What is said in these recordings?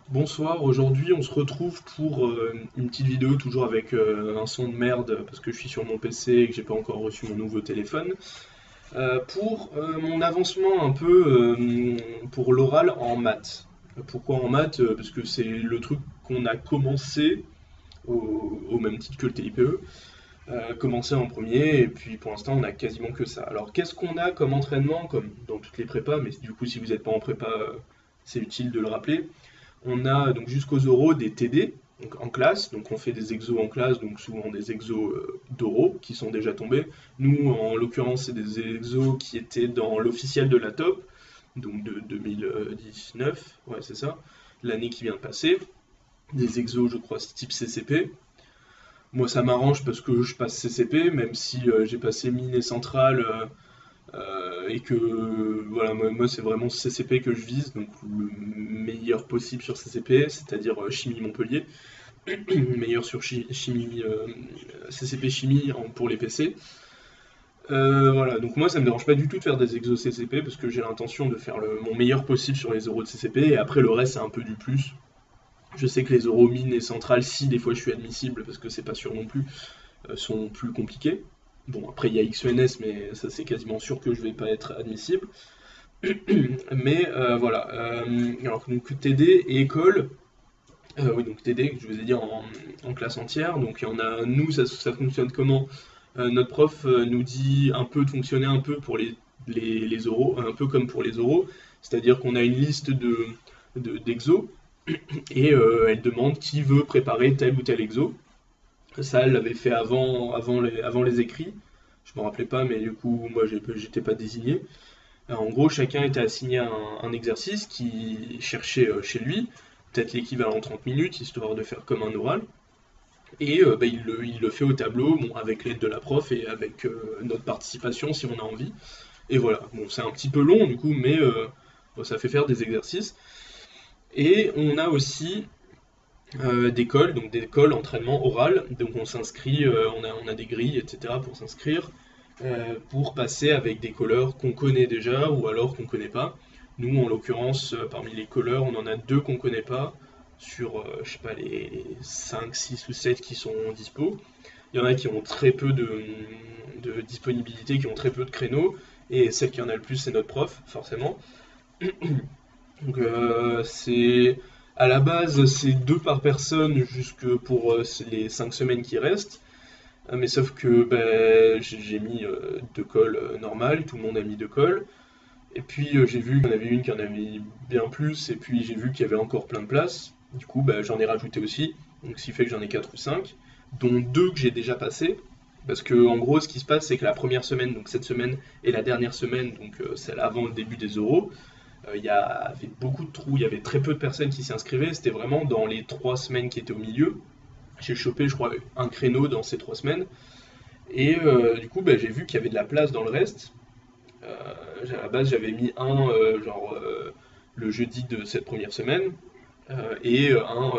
Bonsoir, aujourd'hui on se retrouve pour une petite vidéo toujours avec un son de merde parce que je suis sur mon PC et que j'ai pas encore reçu mon nouveau téléphone. Pour mon avancement un peu pour l'oral en maths. Pourquoi en maths? Parce que c'est le truc qu'on a commencé au même titre que le TIPE, commencé en premier et puis pour l'instant on a quasiment que ça. Alors qu'est-ce qu'on a comme entraînement, comme dans toutes les prépas, mais du coup si vous n'êtes pas en prépa c'est utile de le rappeler. On a donc jusqu'aux oraux des TD donc en classe, donc on fait des exos en classe, donc souvent des exos d'oraux qui sont déjà tombés. Nous, en l'occurrence, c'est des exos qui étaient dans l'officiel de la top, donc de 2019, ouais c'est ça, l'année qui vient de passer. Des exos, je crois, type CCP. Moi, ça m'arrange parce que je passe CCP, même si j'ai passé mine et centrale et que voilà, moi c'est vraiment CCP que je vise, donc le meilleur possible sur CCP, c'est-à-dire chimie Montpellier, meilleur sur chimie, CCP chimie pour les PC. Voilà, donc moi ça me dérange pas du tout de faire des exos CCP parce que j'ai l'intention de faire mon meilleur possible sur les euros de CCP et après le reste c'est un peu du plus. Je sais que les euros mines et centrales, si des fois je suis admissible parce que c'est pas sûr non plus, sont plus compliqués. Bon, après il y a XENS, mais ça c'est quasiment sûr que je vais pas être admissible. Mais voilà. Alors donc TD et école. Oui, donc TD, je vous ai dit en classe entière. Donc il y en a, nous, ça fonctionne comment? Notre prof nous dit un peu de fonctionner un peu pour les oraux, un peu comme pour les oraux. C'est-à-dire qu'on a une liste d'exos et elle demande qui veut préparer tel ou tel exo. Ça, elle l'avait fait avant les écrits. Je me rappelais pas, mais du coup, moi, j'étais pas désigné. En gros, chacun était assigné un exercice qui cherchait chez lui, peut-être l'équivalent 30 minutes, histoire de faire comme un oral. Et bah, il le fait au tableau, bon, avec l'aide de la prof et avec notre participation si on a envie. Et voilà, bon, c'est un petit peu long du coup, mais bon, ça fait faire des exercices. Et on a aussi donc des cols entraînement oral. Donc on s'inscrit, on a des grilles, etc. pour s'inscrire, pour passer avec des colleurs qu'on connaît déjà ou alors qu'on connaît pas. Nous, en l'occurrence, parmi les colleurs, on en a deux qu'on connaît pas sur, je sais pas, les 5, 6 ou 7 qui sont dispo. Il y en a qui ont très peu de disponibilité, qui ont très peu de créneaux, et celle qui en a le plus, c'est notre prof, forcément. Donc c'est à la base c'est deux par personne jusque pour les 5 semaines qui restent. Mais sauf que ben, j'ai mis deux cols normales, tout le monde a mis deux cols. Et puis j'ai vu qu'il y en avait une qui en avait bien plus, et puis j'ai vu qu'il y avait encore plein de places. Du coup ben, j'en ai rajouté aussi, donc ce qui fait que j'en ai 4 ou 5 dont deux que j'ai déjà passé. Parce que en gros ce qui se passe c'est que la première semaine, donc cette semaine, et la dernière semaine, donc celle avant le début des euros, il y avait beaucoup de trous, il y avait très peu de personnes qui s'y inscrivaient, c'était vraiment dans les 3 semaines qui étaient au milieu. J'ai chopé, je crois, un créneau dans ces 3 semaines. Et du coup, bah, j'ai vu qu'il y avait de la place dans le reste. À la base, j'avais mis un, le jeudi de cette première semaine, et un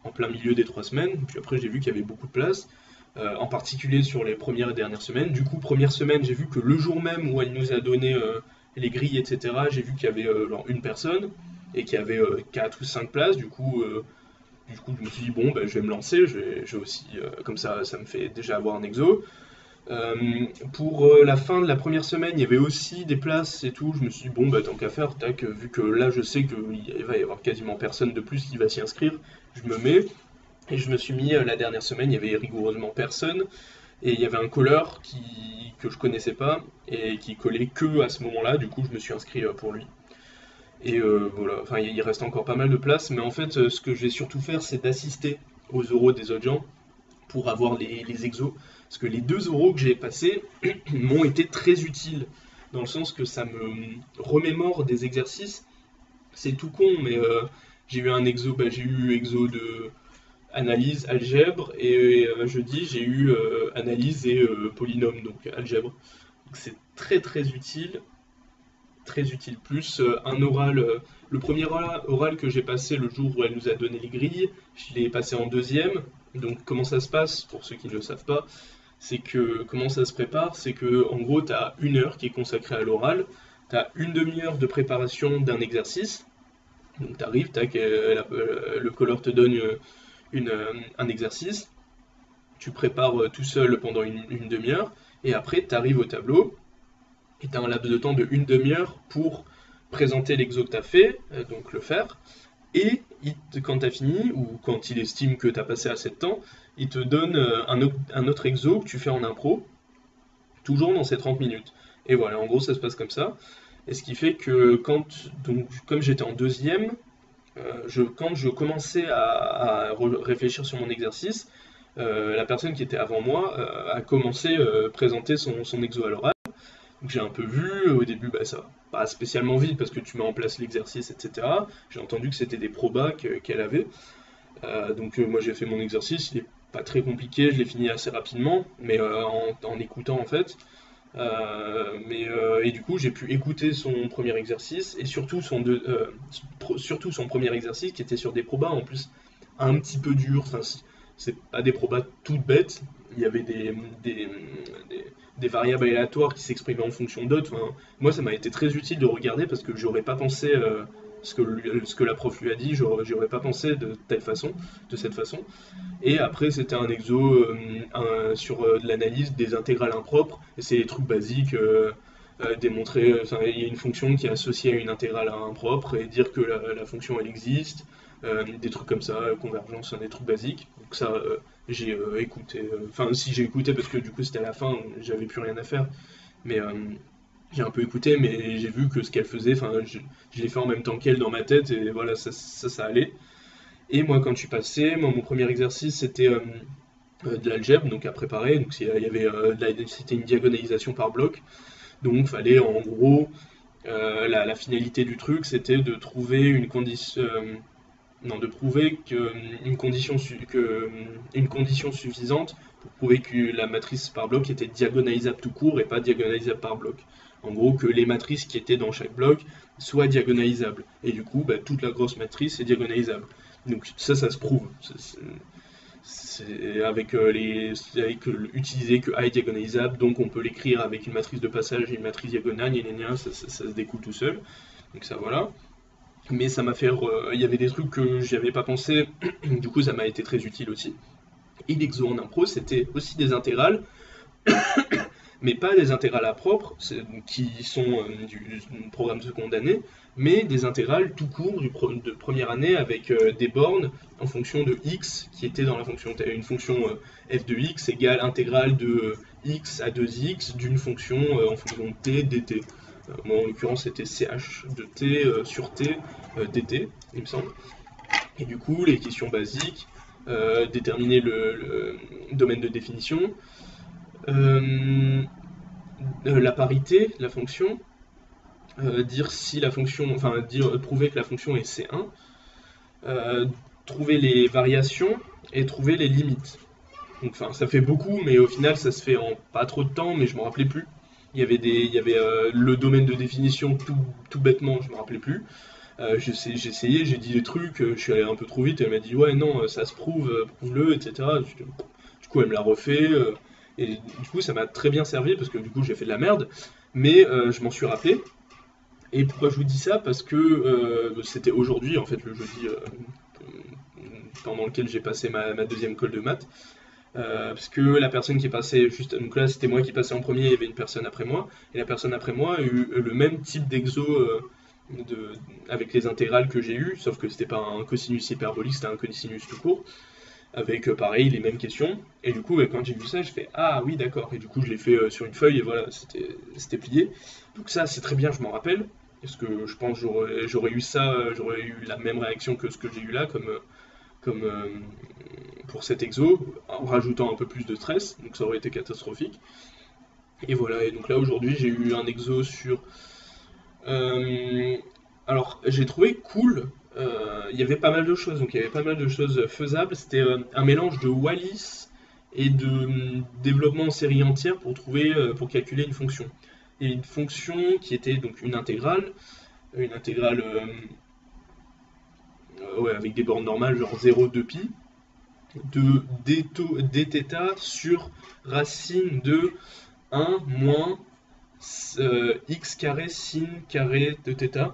en plein milieu des 3 semaines. Puis après, j'ai vu qu'il y avait beaucoup de place, en particulier sur les premières et dernières semaines. Du coup, première semaine, j'ai vu que le jour même où elle nous a donné les grilles, etc., j'ai vu qu'il y avait genre une personne et qu'il y avait 4 ou 5 places. Du coup, je me suis dit, bon, bah, je vais me lancer. Je vais aussi, comme ça me fait déjà avoir un exo. Pour la fin de la première semaine, il y avait aussi des places et tout. Je me suis dit, bon, bah, tant qu'à faire, tac, vu que là, je sais qu'il va y avoir quasiment personne de plus qui va s'y inscrire, je me mets. Et je me suis mis la dernière semaine, il y avait rigoureusement personne. Et il y avait un colleur que je connaissais pas et qui collait que à ce moment-là. Du coup, je me suis inscrit pour lui. Et voilà, enfin, il reste encore pas mal de place. Mais en fait, ce que je vais surtout faire, c'est d'assister aux euros des autres gens pour avoir les exos. Parce que les deux euros que j'ai passés m'ont été très utiles, dans le sens que ça me remémore des exercices. C'est tout con, mais j'ai eu un exo, bah, j'ai eu exo de analyse, algèbre, et jeudi j'ai eu analyse et polynôme, donc algèbre. Donc c'est très très utile, très utile. Plus un oral, le premier oral que j'ai passé le jour où elle nous a donné les grilles, je l'ai passé en deuxième. Donc comment ça se passe, pour ceux qui ne le savent pas, c'est que comment ça se prépare, c'est que en gros tu as 1 heure qui est consacrée à l'oral, tu as une demi-heure de préparation d'un exercice, Donc tu arrives, tac, le colloque te donne un exercice, tu prépares tout seul pendant une demi-heure, et après tu arrives au tableau, et tu as un laps de temps de une demi-heure pour présenter l'exo que tu as fait, donc le faire, et quand tu as fini, ou quand il estime que tu as passé assez de temps, il te donne un autre exo que tu fais en impro, toujours dans ces 30 minutes. Et voilà, en gros ça se passe comme ça. Et ce qui fait que donc, comme j'étais en deuxième, quand je commençais à réfléchir sur mon exercice, la personne qui était avant moi a commencé à présenter son exo à l'oral. Donc j'ai un peu vu, au début ça va pas spécialement vite parce que tu mets en place l'exercice, etc. J'ai entendu que c'était des probas qu'elle avait. Donc moi j'ai fait mon exercice, il est pas très compliqué, je l'ai fini assez rapidement, mais en écoutant en fait. Et du coup, j'ai pu écouter son premier exercice et surtout surtout son premier exercice qui était sur des probas en plus un petit peu durs. Enfin, c'est pas des probas toutes bêtes. Il y avait des variables aléatoires qui s'exprimaient en fonction d'autres. Enfin, moi, ça m'a été très utile de regarder parce que j'aurais pas pensé ce que la prof lui a dit, j'aurais pas pensé de cette façon. Et après, c'était un exo sur de l'analyse des intégrales impropres. Et c'est des trucs basiques, démontrer, il y a une fonction qui est associée à une intégrale impropre et dire que la fonction elle existe. Des trucs comme ça, convergence, des trucs basiques. Donc ça, j'ai écouté. Enfin, si j'ai écouté parce que du coup c'était à la fin, j'avais plus rien à faire. Mais j'ai un peu écouté, mais j'ai vu que ce qu'elle faisait, enfin, je l'ai fait en même temps qu'elle dans ma tête et voilà, ça allait. Et moi, quand je suis passé, mon premier exercice, c'était de l'algèbre, donc à préparer. Donc il y avait, c'était une diagonalisation par bloc. Donc il fallait en gros, la finalité du truc, c'était de trouver une condition, non, de prouver une condition suffisante pour prouver que la matrice par bloc était diagonalisable tout court et pas diagonalisable par bloc. En gros, que les matrices qui étaient dans chaque bloc soient diagonalisables. Et du coup, toute la grosse matrice est diagonalisable. Donc ça se prouve. C'est utiliser que A est diagonalisable, donc on peut l'écrire avec une matrice de passage et une matrice diagonale, ça se découle tout seul. Donc ça voilà. Mais ça m'a fait. Il y avait des trucs que j'y avais pas pensé, du coup ça m'a été très utile aussi. Et l'exo en impro, c'était aussi des intégrales, mais pas des intégrales à propre, qui sont du programme seconde année, mais des intégrales tout court de première année avec des bornes en fonction de x qui était dans la fonction. Une fonction f de x égale intégrale de x à 2x d'une fonction en fonction de t dt. Moi en l'occurrence c'était ch de t sur t dt, il me semble. Et du coup les questions basiques, déterminer le domaine de définition, la parité de la fonction, dire si la fonction, enfin prouver que la fonction est C1, trouver les variations et trouver les limites. Donc, enfin, ça fait beaucoup, mais au final, ça se fait en pas trop de temps, mais je me rappelais plus. Il y avait le domaine de définition tout bêtement, je me rappelais plus. J'ai essayé, j'ai dit des trucs, je suis allé un peu trop vite, elle m'a dit ouais non, ça se prouve, prouve-le, etc. Du coup, elle me l'a refait, et du coup, ça m'a très bien servi parce que du coup, j'ai fait de la merde, mais je m'en suis rappelé. Et pourquoi je vous dis ça? Parce que c'était aujourd'hui, en fait, le jeudi pendant lequel j'ai passé ma deuxième colle de maths. Parce que la personne qui est passée juste, donc là c'était moi qui passais en premier, il y avait une personne après moi, et la personne après moi a eu le même type d'exo avec les intégrales que j'ai eu, sauf que c'était pas un cosinus hyperbolique, c'était un cosinus tout court, avec pareil les mêmes questions, et du coup quand j'ai vu ça, je fais ah oui d'accord, et du coup je l'ai fait sur une feuille et voilà, c'était plié. Donc ça c'est très bien, je m'en rappelle, parce que je pense que j'aurais eu ça, j'aurais eu la même réaction que ce que j'ai eu là, comme pour cet exo, en rajoutant un peu plus de stress, donc ça aurait été catastrophique. Et voilà, et donc là aujourd'hui j'ai eu un exo sur... alors j'ai trouvé cool, il y avait pas mal de choses, donc il y avait pas mal de choses faisables, c'était un mélange de Wallis et de développement en série entière pour calculer une fonction. Et une fonction qui était donc une intégrale ouais, avec des bornes normales, genre 0,2 pi, de dθ sur racine de 1 moins x carré sin carré de θ.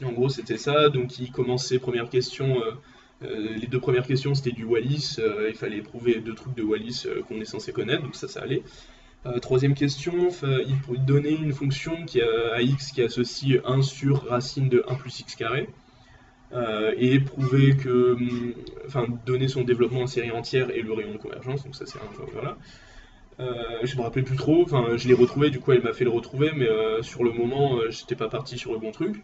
En gros, c'était ça. Donc, il commençait, première question. Les deux premières questions, c'était du Wallis. Il fallait prouver deux trucs de Wallis qu'on est censé connaître, donc ça allait. Troisième question, il faut donner une fonction qui a à x qui associe 1 sur racine de 1 plus x carré. Et prouver que, enfin, donner son développement en série entière et le rayon de convergence, donc ça c'est un, voilà. Je me rappelais plus trop, enfin je l'ai retrouvé, du coup elle m'a fait le retrouver, mais sur le moment j'étais pas parti sur le bon truc.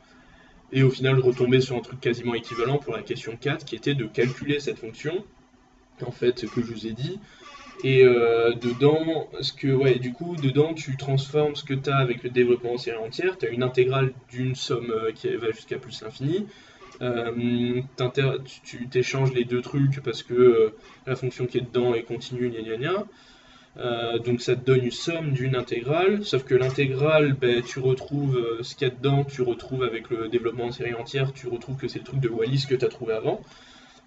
Et au final je retombais sur un truc quasiment équivalent pour la question 4 qui était de calculer cette fonction, en fait, que je vous ai dit. Et dedans, ouais, du coup, dedans, tu transformes ce que tu as avec le développement en série entière. Tu as une intégrale d'une somme qui va jusqu'à plus l'infini. Tu t'échanges les deux trucs parce que la fonction qui est dedans est continue, gna gna gna. Donc ça te donne une somme d'une intégrale, sauf que l'intégrale, ben, tu retrouves ce qu'il y a dedans, tu retrouves avec le développement en série entière, tu retrouves que c'est le truc de Wallis que tu as trouvé avant.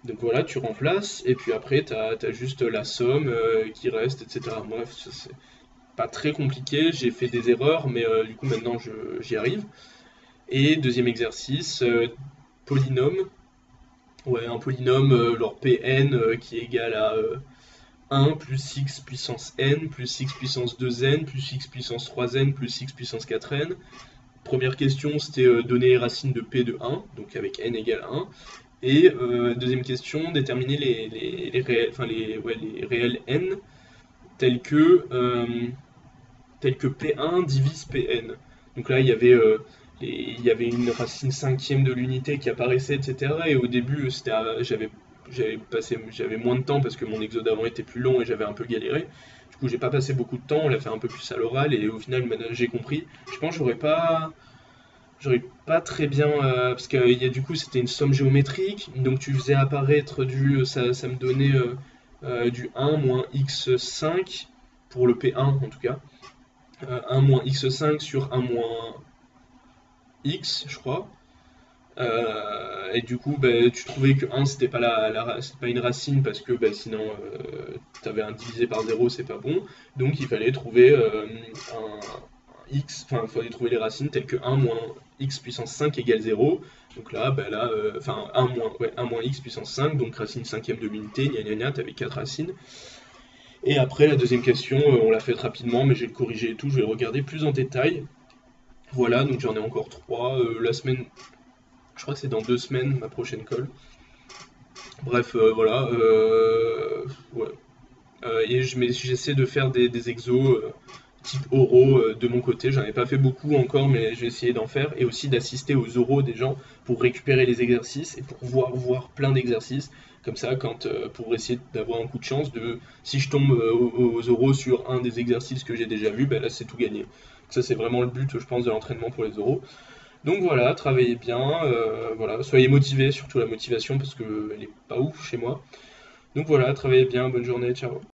Donc voilà, tu remplaces, et puis après, tu as juste la somme qui reste, etc. Bref, c'est pas très compliqué, j'ai fait des erreurs, mais du coup maintenant j'y arrive. Et deuxième exercice, polynôme. Ouais, un polynôme, leur Pn qui est égal à 1 plus x puissance n plus x puissance 2n plus x puissance 3n plus x puissance 4n. Première question, c'était donner les racines de p de 1, donc avec n égale 1. Et deuxième question, déterminer les réels, enfin les réels n tels que P1 divise Pn. Donc là, il y avait une racine cinquième de l'unité qui apparaissait, etc. Et au début, j'avais moins de temps parce que mon exo d'avant était plus long et j'avais un peu galéré. Du coup, j'ai pas passé beaucoup de temps, on l'a fait un peu plus à l'oral et au final, j'ai compris. Je pense que j'aurais pas très bien parce que du coup c'était une somme géométrique, donc tu faisais apparaître ça me donnait du 1 moins x5 pour le P1 en tout cas. 1 moins x5 sur 1 moins x, je crois. Et du coup, bah, tu trouvais que 1 c'était pas, c'était pas une racine parce que bah, sinon tu avais un divisé par 0, c'est pas bon. Donc il fallait trouver un x, enfin il fallait trouver les racines telles que 1 moins x puissance 5 égale 0. Donc là, bah, enfin 1 moins x puissance 5, donc racine cinquième de l'unité, gna gna gna, t'avais 4 racines. Et après la deuxième question, on l'a faite rapidement, mais j'ai corrigé et tout, je vais le regarder plus en détail. Voilà, donc j'en ai encore 3. La semaine, je crois que c'est dans 2 semaines ma prochaine colle. Bref, voilà. Ouais. Et j'essaie de faire des exos type oraux de mon côté. J'en ai pas fait beaucoup encore, mais je vais essayer d'en faire. Et aussi d'assister aux oraux des gens pour récupérer les exercices et pour voir plein d'exercices. Comme ça, pour essayer d'avoir un coup de chance, si je tombe aux oraux sur un des exercices que j'ai déjà vu, ben là c'est tout gagné. Ça c'est vraiment le but, je pense, de l'entraînement pour les oraux. Donc voilà, travaillez bien, voilà, soyez motivés, surtout la motivation parce qu'elle est pas ouf chez moi. Donc voilà, travaillez bien, bonne journée, ciao.